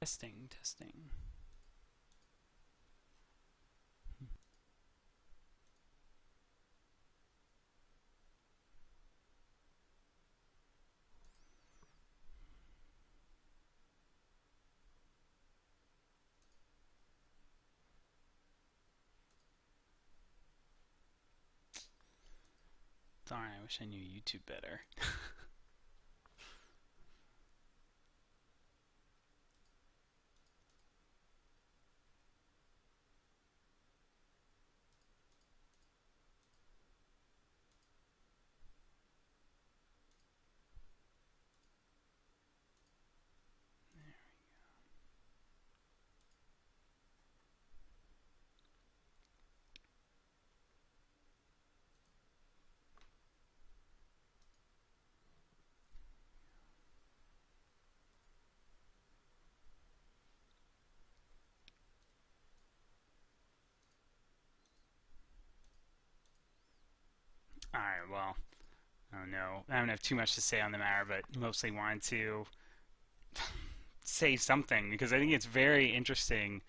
Testing, testing. Darn, I wish I knew YouTube better. Alright, well, I don't know. I don't have too much to say on the matter, but mostly wanted to say something because I think it's very interesting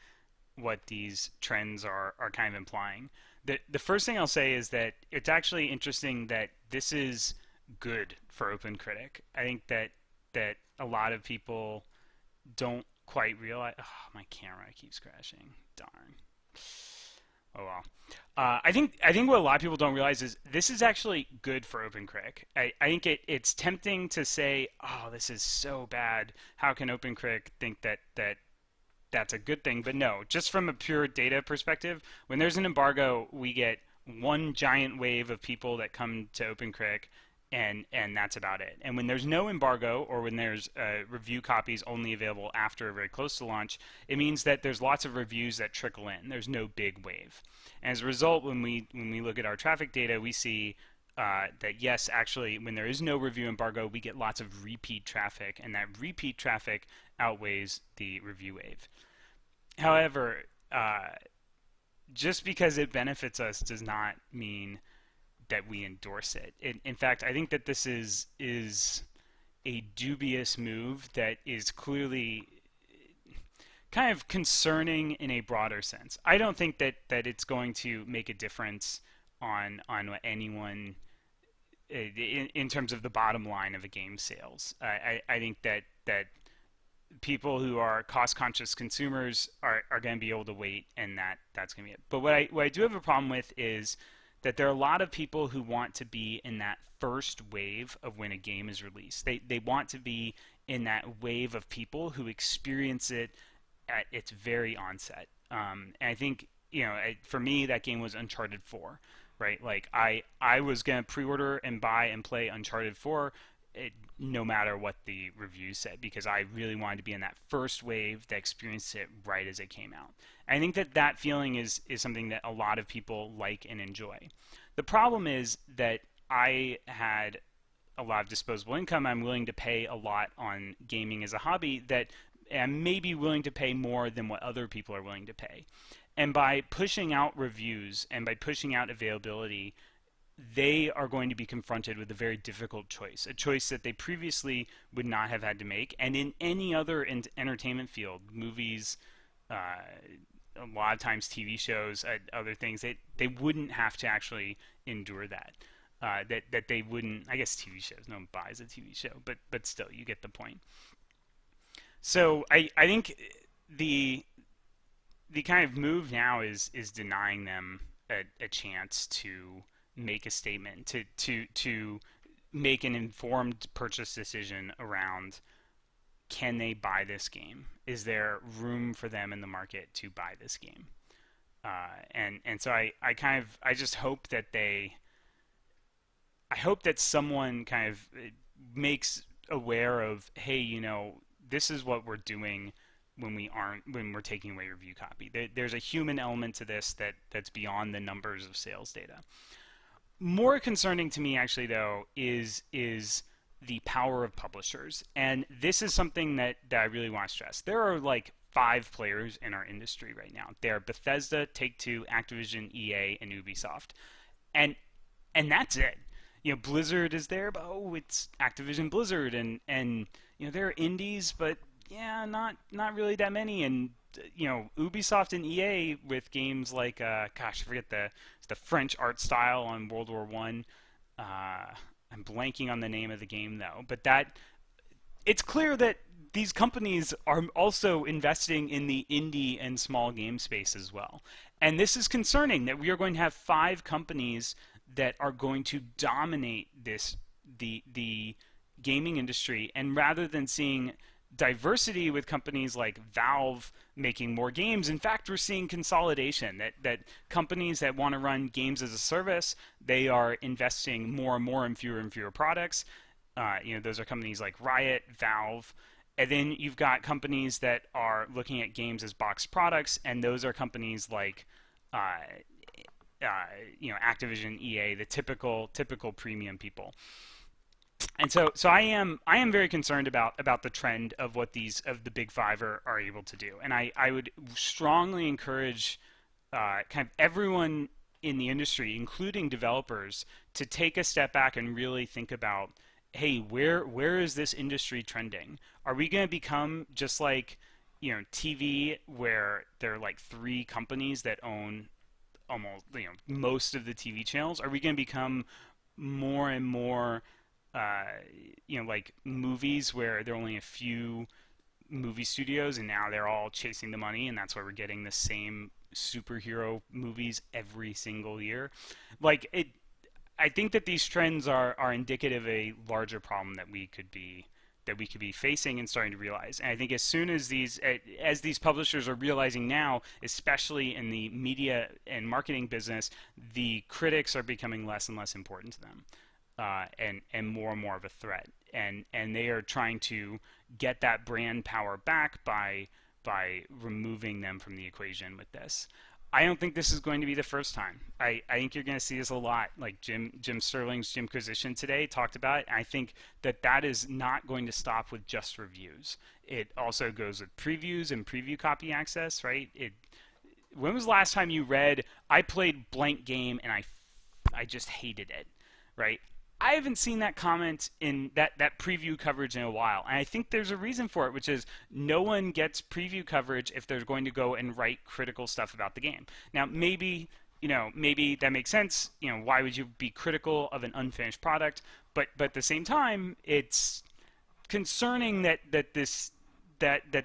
what these trends are kind of implying. The first thing I'll say is that it's actually interesting that this is good for OpenCritic. I think that a lot of people don't quite realize. Oh, my camera keeps crashing. Darn. Oh well. I think what a lot of people don't realize is this is actually good for OpenCritic. I think it's tempting to say, "Oh, this is so bad. How can OpenCritic think that that's a good thing?" But no, just from a pure data perspective, when there's an embargo, we get one giant wave of people that come to OpenCritic, and that's about it. And when there's no embargo, or when there's review copies only available after very close to launch, it means that there's lots of reviews that trickle in. There's no big wave. And as a result, when we look at our traffic data, we see that yes, actually, when there is no review embargo, we get lots of repeat traffic, and that repeat traffic outweighs the review wave. However, just because it benefits us does not mean that we endorse it. In fact, I think that this is a dubious move that is clearly kind of concerning in a broader sense. I don't think that it's going to make a difference on what anyone in terms of the bottom line of a game sales. I think that people who are cost conscious consumers are going to be able to wait, and that's going to be it. But what I do have a problem with is that there are a lot of people who want to be in that first wave of when a game is released. They want to be in that wave of people who experience it at its very onset. And I think, for me, that game was Uncharted 4, right? Like I was gonna pre-order and buy and play Uncharted 4, no matter what the reviews said, because I really wanted to be in that first wave that experienced it right as it came out. I think that feeling is something that a lot of people like and enjoy. The problem is that I had a lot of disposable income. I'm willing to pay a lot on gaming as a hobby that am maybe willing to pay more than what other people are willing to pay. And by pushing out reviews and by pushing out availability, they are going to be confronted with a very difficult choice, a choice that they previously would not have had to make. And in any other entertainment field, movies, a lot of times TV shows, other things, they wouldn't have to actually endure that. That they wouldn't. I guess TV shows, no one buys a TV show, but still, you get the point. So I think the the kind of move now is denying them a chance to make a statement, to make an informed purchase decision around, can they buy this game? Is there room for them in the market to buy this game? And so I just hope that I hope that someone kind of makes aware of, hey, this is what we're doing when we're taking away review copy. There's a human element to this that's beyond the numbers of sales data. More concerning to me, actually, though, is the power of publishers, and this is something that I really want to stress. There are like 5 players in our industry right now. They are Bethesda, Take-Two, Activision, EA, and Ubisoft, and that's it. Blizzard is there, but it's Activision Blizzard, and there are indies, but yeah, not really that many. And Ubisoft and EA with games like gosh, I forget the French art style on World War One. I'm blanking on the name of the game though, but that it's clear that these companies are also investing in the indie and small game space as well. And this is concerning that we are going to have five companies that are going to dominate the gaming industry. And rather than seeing diversity with companies like Valve making more games, in fact, we're seeing consolidation. That companies that want to run games as a service, they are investing more and more in fewer and fewer products. Those are companies like Riot, Valve, and then you've got companies that are looking at games as box products, and those are companies like uh, Activision, EA, the typical premium people. And so I am very concerned about the trend of what these of the big five are able to do, and I would strongly encourage kind of everyone in the industry, including developers, to take a step back and really think about, hey, where is this industry trending? Are we going to become just like TV, where there are like three companies that own almost most of the TV channels? Are we going to become more and more uh, like movies where there are only a few movie studios and now they're all chasing the money, and that's why we're getting the same superhero movies every single year? Like it, I think that these trends are indicative of a larger problem that we could be facing and starting to realize. And I think as soon as these publishers are realizing now, especially in the media and marketing business, the critics are becoming less and less important to them, and more of a threat. And they are trying to get that brand power back by removing them from the equation with this. I don't think this is going to be the first time. I think you're going to see this a lot. Like Jim Sterling's Jimquisition today talked about it. And I think that is not going to stop with just reviews. It also goes with previews and preview copy access, right? When was the last time you read, I played blank game and I just hated it, right? I haven't seen that comment in that preview coverage in a while. And I think there's a reason for it, which is no one gets preview coverage if they're going to go and write critical stuff about the game. Now, maybe that makes sense. Why would you be critical of an unfinished product? But at the same time, it's concerning that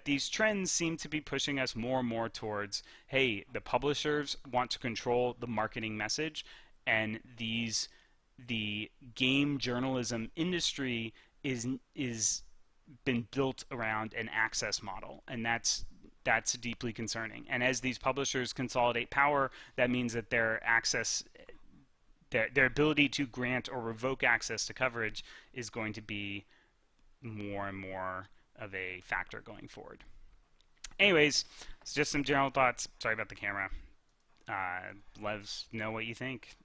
these trends seem to be pushing us more and more towards, hey, the publishers want to control the marketing message, and the game journalism industry is been built around an access model, and that's deeply concerning. And as these publishers consolidate power, that means that their ability to grant or revoke access to coverage is going to be more and more of a factor going forward. Anyways, it's just some general thoughts. Sorry about the camera. Let us know what you think.